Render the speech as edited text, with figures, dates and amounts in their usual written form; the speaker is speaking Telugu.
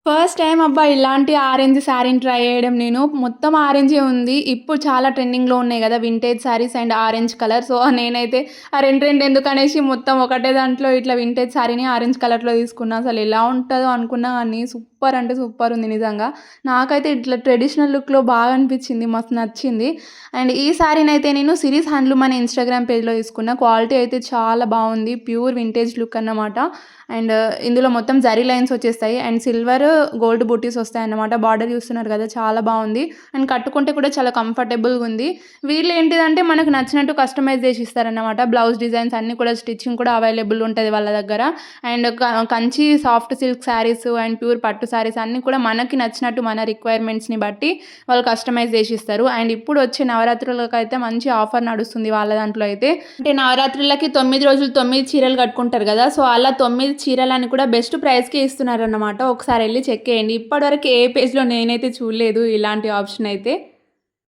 ఫస్ట్ టైమ్ అబ్బా! ఇలాంటి ఆరెంజ్ శారీని ట్రై చేయడం నేను. మొత్తం ఆరెంజే ఉంది. ఇప్పుడు చాలా ట్రెండింగ్‌లో ఉన్నాయి గదా! Vintage saris and orange colour. So, నేనైతే ఆ 2, 2 ఎందుకనేసి మొత్తం ఒకటే దాంట్లో ఇట్లా వింటేజ్ శారీని ఆరెంజ్ కలర్‌లో తీసుకున్నా. అసలెలా ఉంటదో అనుకున్నా గానీ సూపర్ అంటే సూపర్ ఉంది నిజంగా. నాకైతే ఇట్లా ట్రెడిషనల్ లుక్‌లో బాగా అనిపించింది. మస్తు నచ్చింది. అండ్ ఈ శారీనైతే నేను సిరీస్ హ్యాండ్లూమ్ అనే ఇన్‌స్టాగ్రామ్ పేజ్‌లో తీసుకున్నా. క్వాలిటీ అయితే చాలా బావుంది. ప్యూర్ వింటేజ్ లుక్ అన్నమాట. అండ్ ఇందులో మొత్తం జరీ లైన్స్ వచ్చేస్తాయి. అండ్ సిల్వర్, గోల్డ్ బూటీస్ వస్తాయన్నమాట. బార్డర్ చూస్తున్నారు కదా! చాలా బావుంది. అండ్ కట్టుకుంటే కూడా చాలా కంఫర్టబుల్‌గుంది. వీళ్ళేంటిదంటే మనకు నచ్చినట్టు కస్టమైజ్ చేసి ఇస్తారన్నమాట. బ్లౌజ్ డిజైన్స్ అన్నీ కూడా స్టిచ్చింగ్ కూడా అవైలబుల్ ఉంటది వాళ్ళ దగ్గర. And Kanchi soft silk saris and pure పట్టు శారీస్ అన్నీ కూడా మనకి నచ్చినట్టు మన రిక్వైర్మెంట్స్‌ని బట్టి వాళ్ళు కస్టమైజ్ చేసి ఇస్తారు. అండ్ ఇప్పుడు వచ్చే నవరాత్రులకైతే మంచి ఆఫర్ నడుస్తుంది వాళ్ళ దాంట్లో అయితే. అంటే నవరాత్రులకి 9 రోజులు 9 చీరలు కట్టుకుంటారు గదా! సో, అలా 9 చీరలని కూడా బెస్ట్ ప్రైస్‌కే ఇస్తున్నారన్నమాట. ఒకసారి ఎళ్లి చెక్ చేయండి. ఇప్పటివరకు ఏ పేజ్‌లో నేనైతే చూడలేదు ఇలాంటి ఆప్షన్ అయితే.